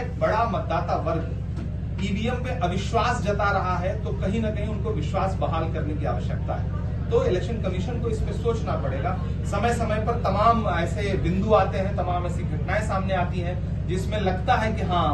एक बड़ा मतदाता वर्ग ईवीएम पे अविश्वास जता रहा है, तो कहीं ना कहीं उनको विश्वास बहाल करने की आवश्यकता है। तो इलेक्शन कमीशन को इस पे सोचना पड़ेगा। समय समय पर तमाम ऐसे बिंदु आते हैं, तमाम ऐसी घटनाएं सामने आती हैं जिसमें लगता है कि हाँ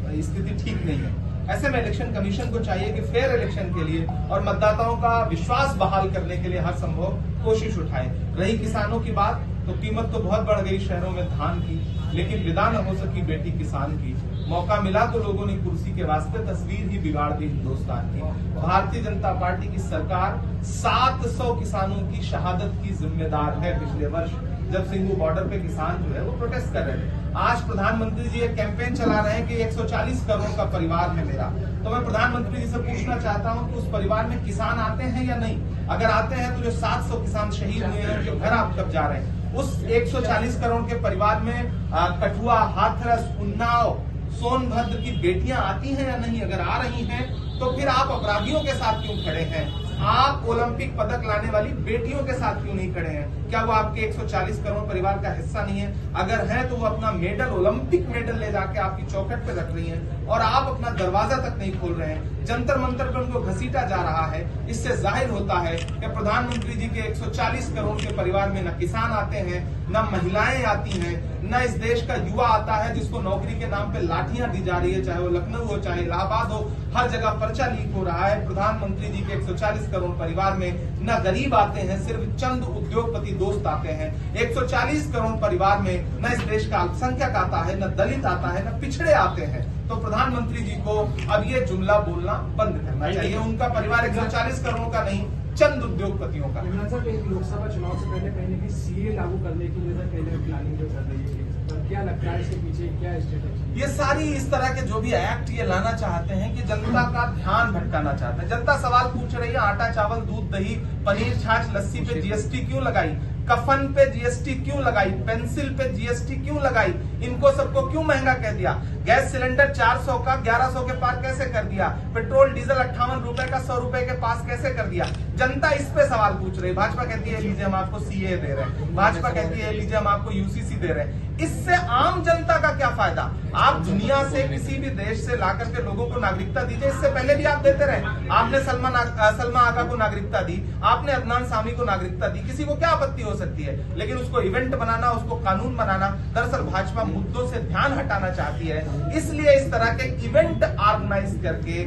स्थिति ठीक नहीं है। ऐसे में इलेक्शन कमीशन को चाहिए कि फेयर इलेक्शन के लिए और मतदाताओं का विश्वास बहाल करने के लिए हर संभव कोशिश उठाए। रही किसानों की बात, तो कीमत तो बहुत बढ़ गई शहरों में धान की, लेकिन विदा न हो सकी बेटी किसान की। मौका मिला तो लोगों ने कुर्सी के वास्ते तस्वीर ही बिगाड़ दी हिंदुस्तान की। भारतीय जनता पार्टी की सरकार 700 किसानों की शहादत की जिम्मेदार है। पिछले वर्ष जब सिंघू बॉर्डर पे किसान जो है वो प्रोटेस्ट कर रहे थे, आज प्रधानमंत्री जी एक कैंपेन चला रहे हैं कि 140 करोड़ का परिवार है मेरा। तो मैं प्रधानमंत्री जी से पूछना चाहता हूं कि उस परिवार में किसान आते हैं या नहीं? अगर आते हैं तो जो 700 किसान शहीद हुए हैं उनके घर आप कब जा रहे हैं? उस 140 करोड़ के परिवार में कठुआ, हाथरस, उन्नाव, सोनभद्र की बेटियां आती हैं या नहीं? अगर आ रही हैं तो फिर आप अपराधियों के साथ क्यों खड़े हैं? आप ओलंपिक पदक लाने वाली बेटियों के साथ क्यों नहीं खड़े हैं? क्या वो आपके 140 करोड़ परिवार का हिस्सा नहीं है? अगर है तो वो अपना मेडल, ओलंपिक मेडल ले जाके आपकी चौखट पे रख रही हैं और आप अपना दरवाजा तक नहीं खोल रहे हैं। जंतर मंतर पर उनको घसीटा जा रहा है। इससे जाहिर होता है कि प्रधानमंत्री जी के 140 करोड़ के परिवार में न किसान आते हैं, न महिलाएं आती हैं, न इस देश का युवा आता है जिसको नौकरी के नाम पे लाठियां दी जा रही है, चाहे वो लखनऊ हो, चाहे इलाहाबाद हो, हर जगह पर्चा लीक हो रहा है। प्रधानमंत्री जी के 140 करोड़ परिवार में न गरीब आते हैं, सिर्फ चंद उद्योगपति दोस्त आते हैं। 140 करोड़ परिवार में न इस देश का अल्पसंख्यक आता है, न दलित आता है, न पिछड़े आते हैं। तो प्रधानमंत्री जी को अब ये जुमला बोलना बंद करना चाहिए। उनका परिवार 140 करोड़ का नहीं, चंद उद्योगपतियों का। लोकसभा चुनाव से पहले कहीं ना कहीं सीए लागू करने की प्लानिंग जो कर रही है, क्या लगता है इसके पीछे क्या स्ट्रेटेजी? ये सारी इस तरह के जो भी एक्ट ये लाना चाहते हैं कि जनता का ध्यान भटकाना चाहते हैं। जनता सवाल पूछ रही है, आटा, चावल, दूध, दही, पनीर, छाछ, लस्सी पे जीएसटी क्यों लगाई? कफन पे जीएसटी क्यों लगाई? पेंसिल पे जीएसटी क्यों लगाई? इनको सबको क्यों महंगा कह दिया? गैस सिलेंडर 400 का 1100 के पार कैसे कर दिया? पेट्रोल डीजल 58 रुपए का 100 रुपए के पास कैसे कर दिया? जनता इस पे सवाल पूछ रही है। भाजपा कहती है लीजिए हम आपको सीए दे रहे हैं, भाजपा कहती है लीजिए हम आपको यूसीसी दे रहे हैं। इससे आम जनता का क्या फायदा? आप दुनिया से किसी भी देश से ला करके लोगों को नागरिकता दीजिए। इससे पहले भी आप देते रहे। आपने सलमा आगा को नागरिकता दी, आपने अदनान सामी को नागरिकता दी, किसी को क्या आपत्ति हो सकती है? लेकिन उसको इवेंट बनाना, उसको कानून बनाना, दरअसल भाजपा मुद्दों से ध्यान हटाना चाहती है। इसलिए इस तरह के इवेंट ऑर्गेनाइज करके